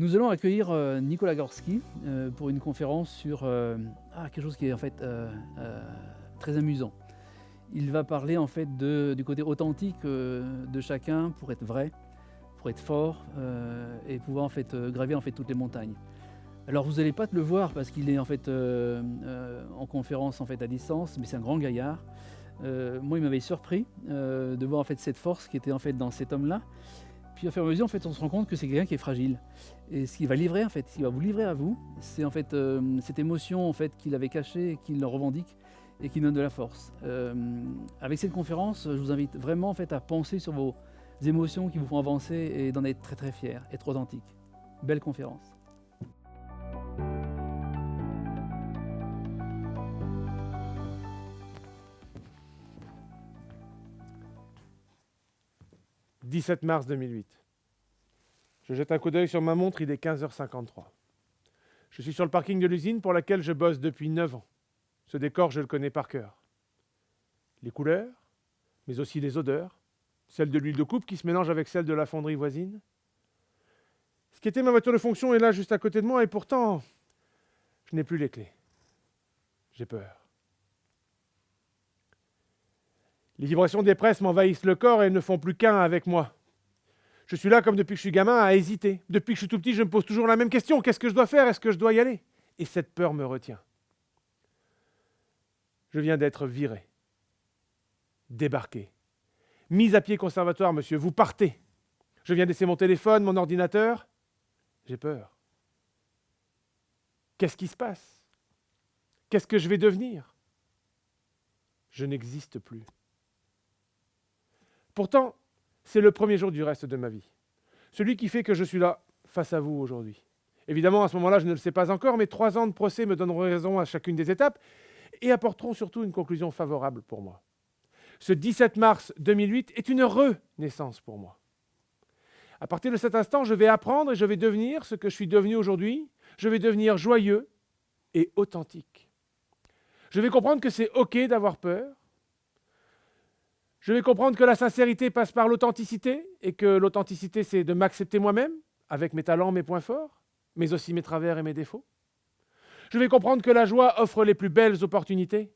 Nous allons accueillir Nicolas Gorski pour une conférence sur quelque chose qui est en fait très amusant. Il va parler en fait du côté authentique de chacun pour être vrai, pour être fort et pouvoir en fait gravir en fait toutes les montagnes. Alors vous n'allez pas le voir parce qu'il est en fait en conférence en fait à distance, mais c'est un grand gaillard. Moi, il m'avait surpris de voir en fait cette force qui était en fait dans cet homme-là. Puis au fur et à mesure, en fait, on se rend compte que c'est quelqu'un qui est fragile. Et ce qu'il va livrer, en fait, ce qu'il va vous livrer à vous, c'est en fait cette émotion en fait qu'il avait cachée, et qu'il revendique et qui donne de la force. Avec cette conférence, je vous invite vraiment en fait à penser sur vos émotions qui vous font avancer et d'en être très très fier, être authentique. Belle conférence. « 17 mars 2008. Je jette un coup d'œil sur ma montre, il est 15h53. Je suis sur le parking de l'usine pour laquelle je bosse depuis 9 ans. Ce décor, je le connais par cœur. Les couleurs, mais aussi les odeurs, celle de l'huile de coupe qui se mélange avec celle de la fonderie voisine. Ce qui était ma voiture de fonction est là juste à côté de moi et pourtant, je n'ai plus les clés. J'ai peur. Les vibrations des presses m'envahissent le corps et ne font plus qu'un avec moi. Je suis là comme depuis que je suis gamin à hésiter. Depuis que je suis tout petit, je me pose toujours la même question. Qu'est-ce que je dois faire? Est-ce que je dois y aller? Et cette peur me retient. Je viens d'être viré, débarqué, mis à pied conservatoire, monsieur. Vous partez. Je viens de laisser mon téléphone, mon ordinateur. J'ai peur. Qu'est-ce qui se passe? Qu'est-ce que je vais devenir? Je n'existe plus. Pourtant, c'est le premier jour du reste de ma vie. Celui qui fait que je suis là, face à vous aujourd'hui. Évidemment, à ce moment-là, je ne le sais pas encore, mais 3 ans de procès me donneront raison à chacune des étapes et apporteront surtout une conclusion favorable pour moi. Ce 17 mars 2008 est une renaissance pour moi. À partir de cet instant, je vais apprendre et je vais devenir ce que je suis devenu aujourd'hui. Je vais devenir joyeux et authentique. Je vais comprendre que c'est OK d'avoir peur. Je vais comprendre que la sincérité passe par l'authenticité et que l'authenticité, c'est de m'accepter moi-même, avec mes talents, mes points forts, mais aussi mes travers et mes défauts. Je vais comprendre que la joie offre les plus belles opportunités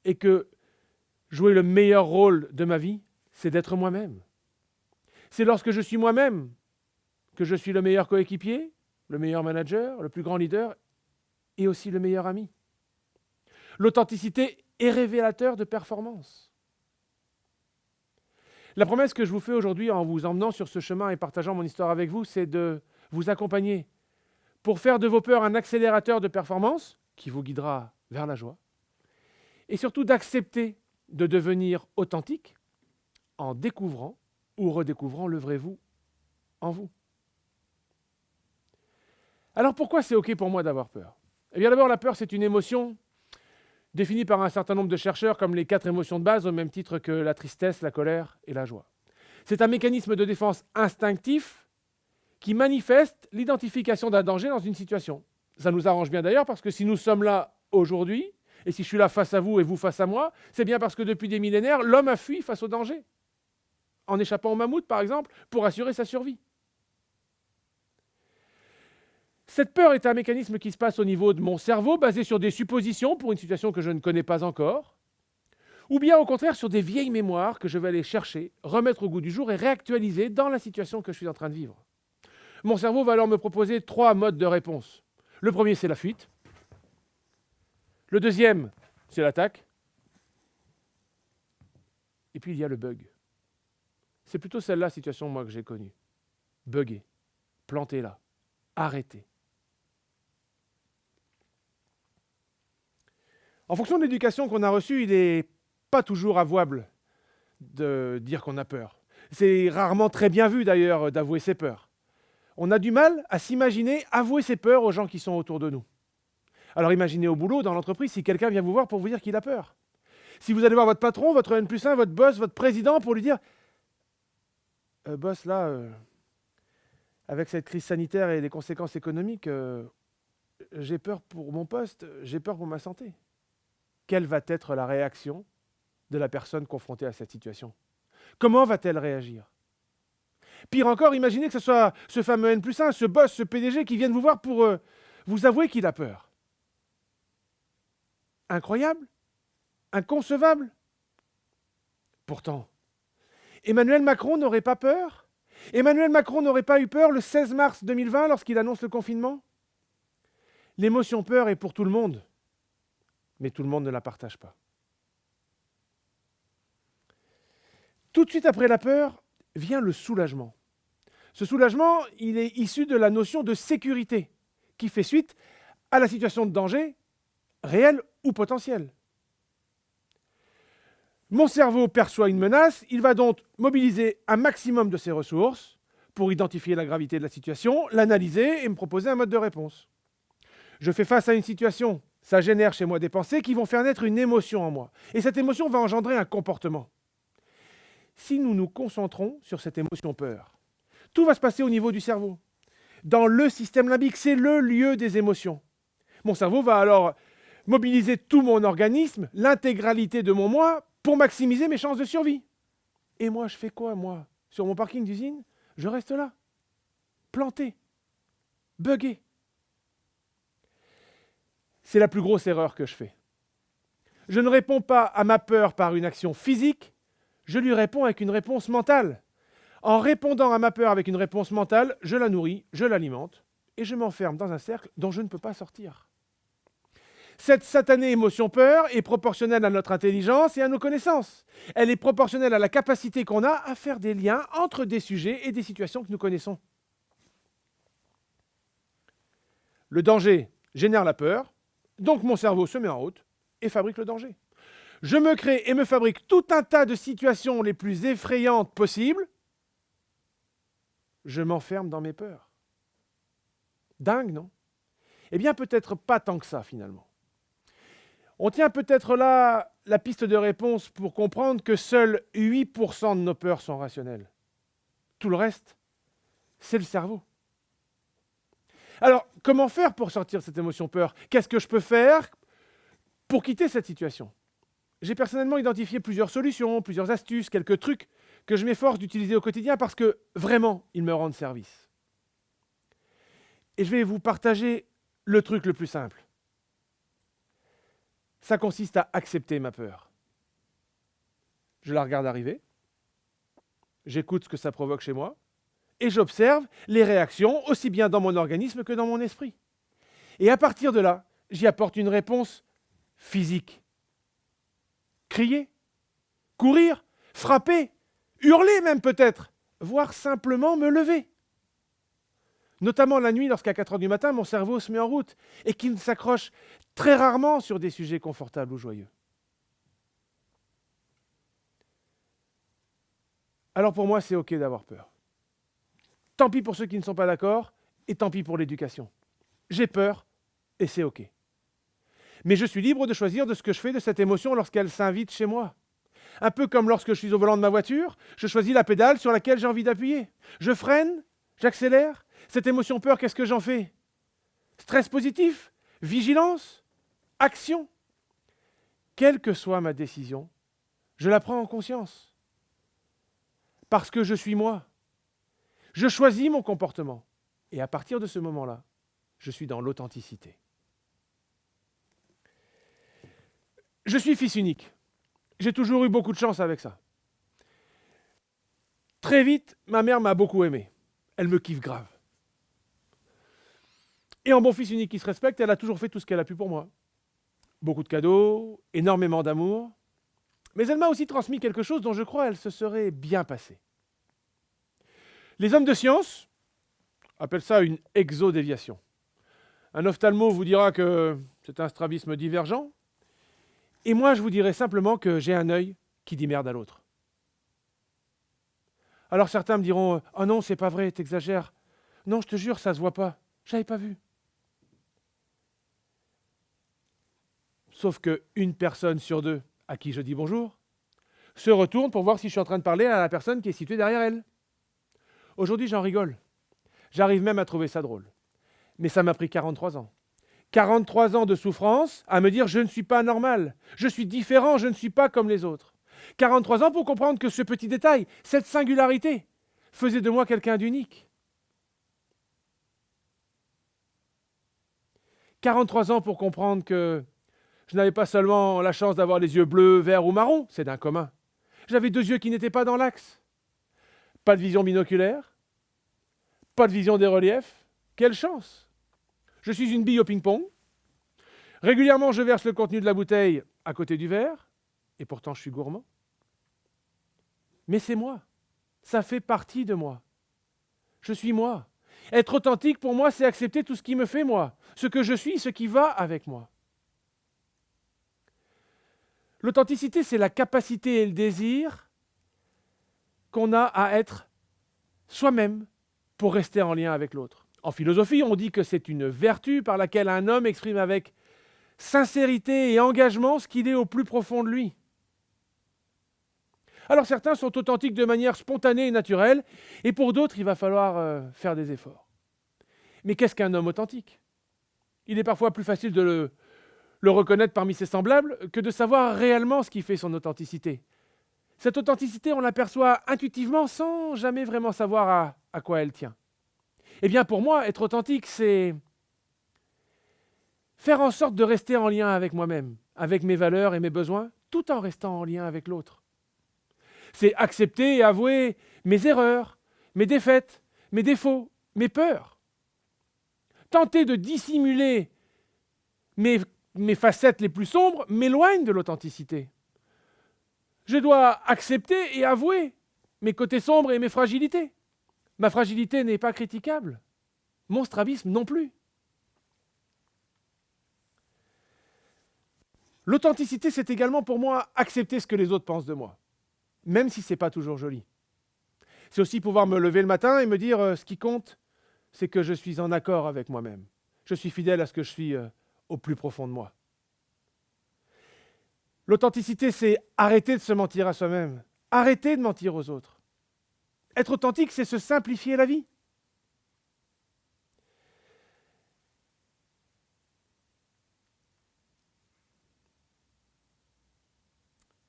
et que jouer le meilleur rôle de ma vie, c'est d'être moi-même. C'est lorsque je suis moi-même que je suis le meilleur coéquipier, le meilleur manager, le plus grand leader et aussi le meilleur ami. L'authenticité est révélateur de performance. La promesse que je vous fais aujourd'hui en vous emmenant sur ce chemin et partageant mon histoire avec vous, c'est de vous accompagner pour faire de vos peurs un accélérateur de performance qui vous guidera vers la joie et surtout d'accepter de devenir authentique en découvrant ou redécouvrant le vrai vous en vous. Alors pourquoi c'est OK pour moi d'avoir peur? Eh bien d'abord, la peur, c'est une émotion définie par un certain nombre de chercheurs comme les 4 émotions de base, au même titre que la tristesse, la colère et la joie. C'est un mécanisme de défense instinctif qui manifeste l'identification d'un danger dans une situation. Ça nous arrange bien d'ailleurs parce que si nous sommes là aujourd'hui, et si je suis là face à vous et vous face à moi, c'est bien parce que depuis des millénaires, l'homme a fui face au danger, en échappant au mammouth par exemple, pour assurer sa survie. Cette peur est un mécanisme qui se passe au niveau de mon cerveau, basé sur des suppositions pour une situation que je ne connais pas encore, ou bien au contraire sur des vieilles mémoires que je vais aller chercher, remettre au goût du jour et réactualiser dans la situation que je suis en train de vivre. Mon cerveau va alors me proposer 3 modes de réponse. Le premier, c'est la fuite. Le deuxième, c'est l'attaque. Et puis il y a le bug. C'est plutôt celle-là, la situation moi que j'ai connue. Bugger, planter là, arrêter. En fonction de l'éducation qu'on a reçue, il n'est pas toujours avouable de dire qu'on a peur. C'est rarement très bien vu d'ailleurs d'avouer ses peurs. On a du mal à s'imaginer avouer ses peurs aux gens qui sont autour de nous. Alors imaginez au boulot, dans l'entreprise, si quelqu'un vient vous voir pour vous dire qu'il a peur. Si vous allez voir votre patron, votre N+1, votre boss, votre président pour lui dire « Boss, là, avec cette crise sanitaire et les conséquences économiques, j'ai peur pour mon poste, j'ai peur pour ma santé. » Quelle va être la réaction de la personne confrontée à cette situation? Comment va-t-elle réagir? Pire encore, imaginez que ce soit ce fameux N+1, ce boss, ce PDG qui vienne vous voir pour vous avouer qu'il a peur. Incroyable? Inconcevable? Pourtant, Emmanuel Macron n'aurait pas peur? Emmanuel Macron n'aurait pas eu peur le 16 mars 2020 lorsqu'il annonce le confinement? L'émotion peur est pour tout le monde, mais tout le monde ne la partage pas. Tout de suite après la peur vient le soulagement. Ce soulagement, il est issu de la notion de sécurité, qui fait suite à la situation de danger, réel ou potentiel. Mon cerveau perçoit une menace, il va donc mobiliser un maximum de ses ressources pour identifier la gravité de la situation, l'analyser et me proposer un mode de réponse. Je fais face à une situation, ça génère chez moi des pensées qui vont faire naître une émotion en moi. Et cette émotion va engendrer un comportement. Si nous nous concentrons sur cette émotion peur, tout va se passer au niveau du cerveau. Dans le système limbique, c'est le lieu des émotions. Mon cerveau va alors mobiliser tout mon organisme, l'intégralité de mon moi, pour maximiser mes chances de survie. Et moi, je fais quoi, moi? Sur mon parking d'usine, je reste là, planté, buggé. C'est la plus grosse erreur que je fais. Je ne réponds pas à ma peur par une action physique, je lui réponds avec une réponse mentale. En répondant à ma peur avec une réponse mentale, je la nourris, je l'alimente, et je m'enferme dans un cercle dont je ne peux pas sortir. Cette satanée émotion peur est proportionnelle à notre intelligence et à nos connaissances. Elle est proportionnelle à la capacité qu'on a à faire des liens entre des sujets et des situations que nous connaissons. Le danger génère la peur, donc mon cerveau se met en route et fabrique le danger. Je me crée et me fabrique tout un tas de situations les plus effrayantes possibles. Je m'enferme dans mes peurs. Dingue, non? Eh bien, peut-être pas tant que ça, finalement. On tient peut-être là la piste de réponse pour comprendre que seuls 8% de nos peurs sont rationnelles. Tout le reste, c'est le cerveau. Alors, comment faire pour sortir de cette émotion peur? Qu'est-ce que je peux faire pour quitter cette situation? J'ai personnellement identifié plusieurs solutions, plusieurs astuces, quelques trucs que je m'efforce d'utiliser au quotidien parce que vraiment, ils me rendent service. Et je vais vous partager le truc le plus simple. Ça consiste à accepter ma peur. Je la regarde arriver, j'écoute ce que ça provoque chez moi, et j'observe les réactions aussi bien dans mon organisme que dans mon esprit. Et à partir de là, j'y apporte une réponse physique. Crier, courir, frapper, hurler même peut-être, voire simplement me lever. Notamment la nuit, lorsqu'à 4 heures du matin, mon cerveau se met en route et qu'il ne s'accroche très rarement sur des sujets confortables ou joyeux. Alors pour moi, c'est OK d'avoir peur. Tant pis pour ceux qui ne sont pas d'accord et tant pis pour l'éducation. J'ai peur et c'est OK. Mais je suis libre de choisir de ce que je fais de cette émotion lorsqu'elle s'invite chez moi. Un peu comme lorsque je suis au volant de ma voiture, je choisis la pédale sur laquelle j'ai envie d'appuyer. Je freine, j'accélère. Cette émotion peur, qu'est-ce que j'en fais? Stress positif? Vigilance? Action? Quelle que soit ma décision, je la prends en conscience. Parce que je suis moi. Je choisis mon comportement. Et à partir de ce moment-là, je suis dans l'authenticité. Je suis fils unique. J'ai toujours eu beaucoup de chance avec ça. Très vite, ma mère m'a beaucoup aimé. Elle me kiffe grave. Et en bon fils unique qui se respecte, elle a toujours fait tout ce qu'elle a pu pour moi. Beaucoup de cadeaux, énormément d'amour. Mais elle m'a aussi transmis quelque chose dont je crois elle se serait bien passée. Les hommes de science appellent ça une exodéviation. Un ophtalmo vous dira que c'est un strabisme divergent. Et moi, je vous dirais simplement que j'ai un œil qui dit merde à l'autre. Alors certains me diront « Oh non, c'est pas vrai, t'exagères. » Non, je te jure, ça se voit pas. J'avais pas vu. Sauf qu'une personne sur deux à qui je dis bonjour se retourne pour voir si je suis en train de parler à la personne qui est située derrière elle. Aujourd'hui, j'en rigole. J'arrive même à trouver ça drôle. Mais ça m'a pris 43 ans. 43 ans de souffrance à me dire « je ne suis pas normal, je suis différent, je ne suis pas comme les autres ». 43 ans pour comprendre que ce petit détail, cette singularité, faisait de moi quelqu'un d'unique. 43 ans pour comprendre que je n'avais pas seulement la chance d'avoir les yeux bleus, verts ou marrons, c'est d'un commun. J'avais 2 yeux qui n'étaient pas dans l'axe. Pas de vision binoculaire, pas de vision des reliefs. Quelle chance! Je suis une bille au ping-pong. Régulièrement, je verse le contenu de la bouteille à côté du verre, et pourtant je suis gourmand. Mais c'est moi. Ça fait partie de moi. Je suis moi. Être authentique, pour moi, c'est accepter tout ce qui me fait moi, ce que je suis, ce qui va avec moi. L'authenticité, c'est la capacité et le désir qu'on a à être soi-même pour rester en lien avec l'autre. En philosophie, on dit que c'est une vertu par laquelle un homme exprime avec sincérité et engagement ce qu'il est au plus profond de lui. Alors certains sont authentiques de manière spontanée et naturelle, et pour d'autres, il va falloir faire des efforts. Mais qu'est-ce qu'un homme authentique? Il est parfois plus facile de le reconnaître parmi ses semblables que de savoir réellement ce qui fait son authenticité. Cette authenticité, on l'aperçoit intuitivement sans jamais vraiment savoir à quoi elle tient. Eh bien pour moi, être authentique, c'est faire en sorte de rester en lien avec moi-même, avec mes valeurs et mes besoins, tout en restant en lien avec l'autre. C'est accepter et avouer mes erreurs, mes défaites, mes défauts, mes peurs. Tenter de dissimuler mes facettes les plus sombres m'éloigne de l'authenticité. Je dois accepter et avouer mes côtés sombres et mes fragilités. Ma fragilité n'est pas critiquable. Mon strabisme non plus. L'authenticité, c'est également pour moi accepter ce que les autres pensent de moi, même si ce n'est pas toujours joli. C'est aussi pouvoir me lever le matin et me dire ce qui compte, c'est que je suis en accord avec moi-même. Je suis fidèle à ce que je suis au plus profond de moi. L'authenticité, c'est arrêter de se mentir à soi-même, arrêter de mentir aux autres. Être authentique, c'est se simplifier la vie.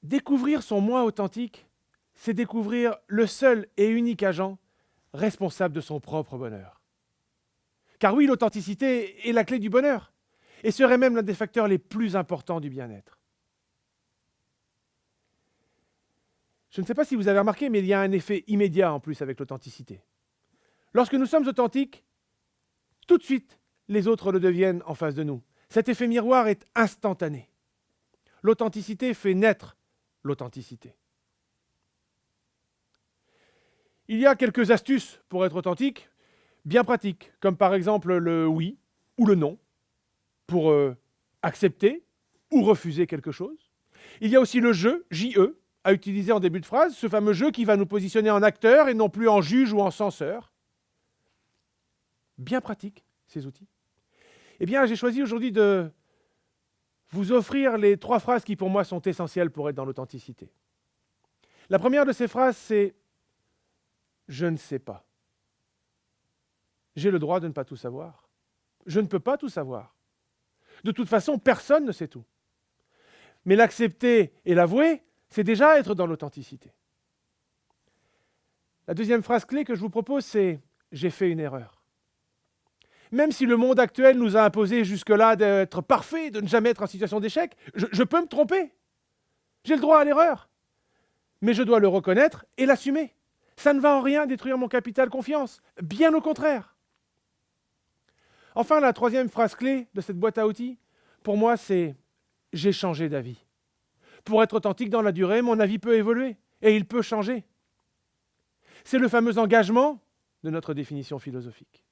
Découvrir son moi authentique, c'est découvrir le seul et unique agent responsable de son propre bonheur. Car oui, l'authenticité est la clé du bonheur et serait même l'un des facteurs les plus importants du bien-être. Je ne sais pas si vous avez remarqué, mais il y a un effet immédiat en plus avec l'authenticité. Lorsque nous sommes authentiques, tout de suite, les autres le deviennent en face de nous. Cet effet miroir est instantané. L'authenticité fait naître l'authenticité. Il y a quelques astuces pour être authentique, bien pratiques, comme par exemple le oui ou le non, pour accepter ou refuser quelque chose. Il y a aussi le je, J-E, à utiliser en début de phrase, ce fameux jeu qui va nous positionner en acteur et non plus en juge ou en censeur. Bien pratique, ces outils. Eh bien, j'ai choisi aujourd'hui de vous offrir les 3 phrases qui, pour moi, sont essentielles pour être dans l'authenticité. La première de ces phrases, c'est « Je ne sais pas ». J'ai le droit de ne pas tout savoir. Je ne peux pas tout savoir. De toute façon, personne ne sait tout. Mais l'accepter et l'avouer, c'est déjà être dans l'authenticité. La deuxième phrase clé que je vous propose, c'est « J'ai fait une erreur ». Même si le monde actuel nous a imposé jusque-là d'être parfait, de ne jamais être en situation d'échec, je peux me tromper. J'ai le droit à l'erreur. Mais je dois le reconnaître et l'assumer. Ça ne va en rien détruire mon capital confiance. Bien au contraire. Enfin, la troisième phrase clé de cette boîte à outils, pour moi, c'est « J'ai changé d'avis ». Pour être authentique dans la durée, mon avis peut évoluer et il peut changer. C'est le fameux engagement de notre définition philosophique.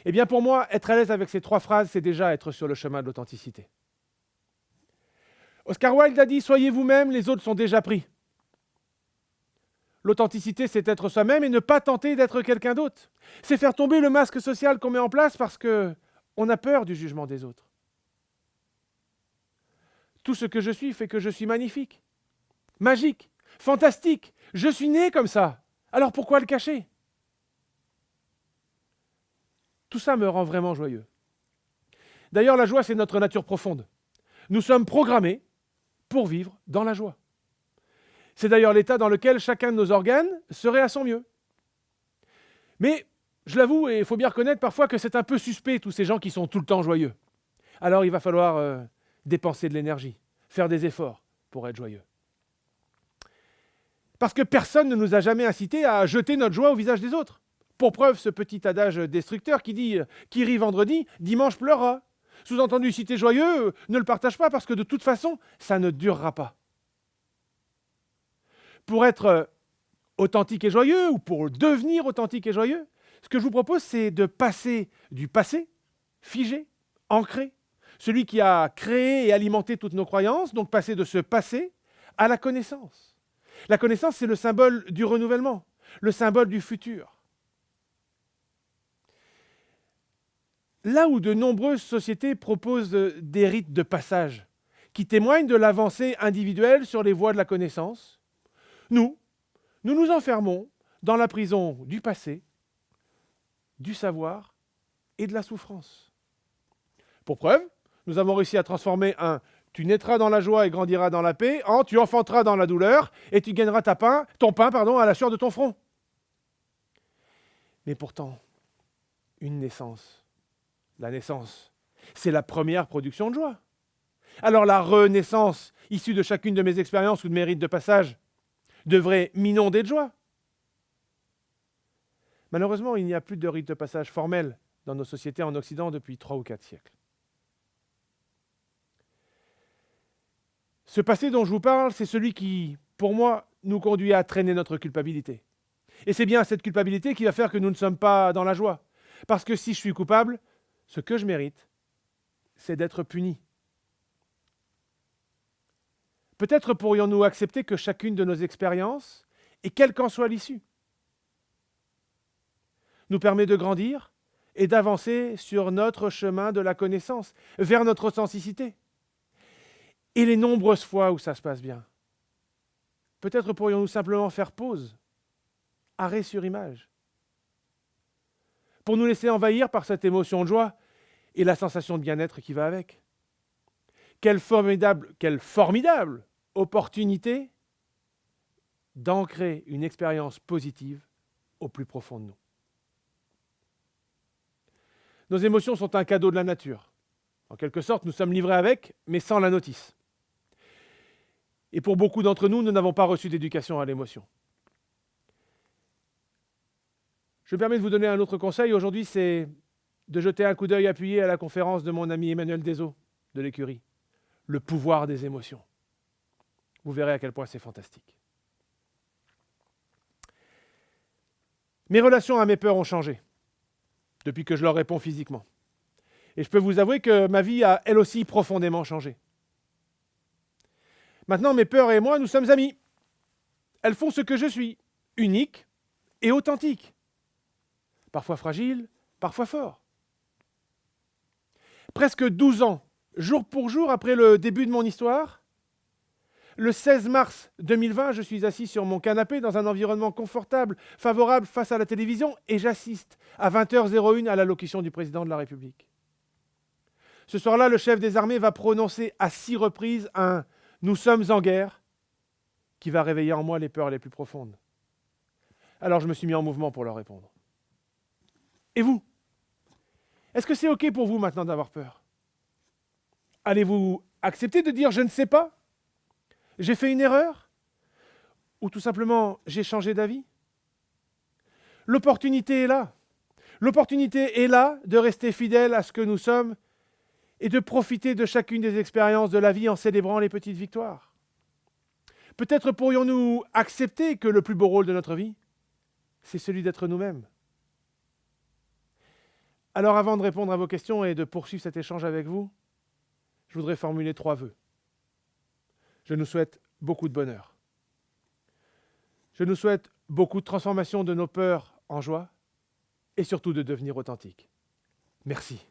Eh bien pour moi, être à l'aise avec ces 3 phrases, c'est déjà être sur le chemin de l'authenticité. Oscar Wilde a dit « Soyez vous-même, les autres sont déjà pris ». L'authenticité, c'est être soi-même et ne pas tenter d'être quelqu'un d'autre. C'est faire tomber le masque social qu'on met en place parce qu'on a peur du jugement des autres. Tout ce que je suis fait que je suis magnifique, magique, fantastique. Je suis né comme ça. Alors pourquoi le cacher ? Tout ça me rend vraiment joyeux. D'ailleurs, la joie, c'est notre nature profonde. Nous sommes programmés pour vivre dans la joie. C'est d'ailleurs l'état dans lequel chacun de nos organes serait à son mieux. Mais, je l'avoue, et il faut bien reconnaître parfois que c'est un peu suspect, tous ces gens qui sont tout le temps joyeux. Alors il va falloir dépenser de l'énergie, faire des efforts pour être joyeux. Parce que personne ne nous a jamais incités à jeter notre joie au visage des autres. Pour preuve, ce petit adage destructeur qui dit « qui rit vendredi, dimanche pleurera ». Sous-entendu, si tu es joyeux, ne le partage pas parce que de toute façon, ça ne durera pas. Pour être authentique et joyeux, ou pour devenir authentique et joyeux, ce que je vous propose, c'est de passer du passé, figé, ancré, celui qui a créé et alimenté toutes nos croyances, donc passer de ce passé à la connaissance. La connaissance, c'est le symbole du renouvellement, le symbole du futur. Là où de nombreuses sociétés proposent des rites de passage qui témoignent de l'avancée individuelle sur les voies de la connaissance, nous nous enfermons dans la prison du passé, du savoir et de la souffrance. Pour preuve, nous avons réussi à transformer un « tu naîtras dans la joie et grandiras dans la paix » en « tu enfanteras dans la douleur et tu gagneras ton pain à la sueur de ton front ». Mais pourtant, une naissance, la naissance, c'est la première production de joie. Alors la renaissance, issue de chacune de mes expériences ou de mes rites de passage, devrait m'inonder de joie. Malheureusement, il n'y a plus de rites de passage formels dans nos sociétés en Occident depuis 3 ou 4 siècles. Ce passé dont je vous parle, c'est celui qui, pour moi, nous conduit à traîner notre culpabilité. Et c'est bien cette culpabilité qui va faire que nous ne sommes pas dans la joie. Parce que si je suis coupable, ce que je mérite, c'est d'être puni. Peut-être pourrions-nous accepter que chacune de nos expériences, et quelle qu'en soit l'issue, nous permet de grandir et d'avancer sur notre chemin de la connaissance, vers notre authenticité. Et les nombreuses fois où ça se passe bien, peut-être pourrions-nous simplement faire pause, arrêt sur image, pour nous laisser envahir par cette émotion de joie et la sensation de bien-être qui va avec. Quelle formidable opportunité d'ancrer une expérience positive au plus profond de nous. Nos émotions sont un cadeau de la nature. En quelque sorte, nous sommes livrés avec, mais sans la notice. Et pour beaucoup d'entre nous, nous n'avons pas reçu d'éducation à l'émotion. Je me permets de vous donner un autre conseil. Aujourd'hui, c'est de jeter un coup d'œil appuyé à la conférence de mon ami Emmanuel Desault, de l'Écurie. Le pouvoir des émotions. Vous verrez à quel point c'est fantastique. Mes relations à mes peurs ont changé, depuis que je leur réponds physiquement. Et je peux vous avouer que ma vie a, elle aussi, profondément changé. Maintenant, mes peurs et moi, nous sommes amis. Elles font ce que je suis, unique et authentique. Parfois fragile, parfois fort. Presque 12 ans, jour pour jour, après le début de mon histoire, le 16 mars 2020, je suis assis sur mon canapé dans un environnement confortable, favorable face à la télévision, et j'assiste à 20h01 à l'allocution du président de la République. Ce soir-là, le chef des armées va prononcer à 6 reprises un « Nous sommes en guerre » qui va réveiller en moi les peurs les plus profondes. Alors je me suis mis en mouvement pour leur répondre. Et vous? Est-ce que c'est OK pour vous maintenant d'avoir peur? Allez-vous accepter de dire « je ne sais pas » ? J'ai fait une erreur? Ou tout simplement, j'ai changé d'avis? L'opportunité est là. L'opportunité est là de rester fidèle à ce que nous sommes et de profiter de chacune des expériences de la vie en célébrant les petites victoires. Peut-être pourrions-nous accepter que le plus beau rôle de notre vie, c'est celui d'être nous-mêmes. Alors avant de répondre à vos questions et de poursuivre cet échange avec vous, je voudrais formuler 3 vœux. Je nous souhaite beaucoup de bonheur. Je nous souhaite beaucoup de transformation de nos peurs en joie et surtout de devenir authentiques. Merci.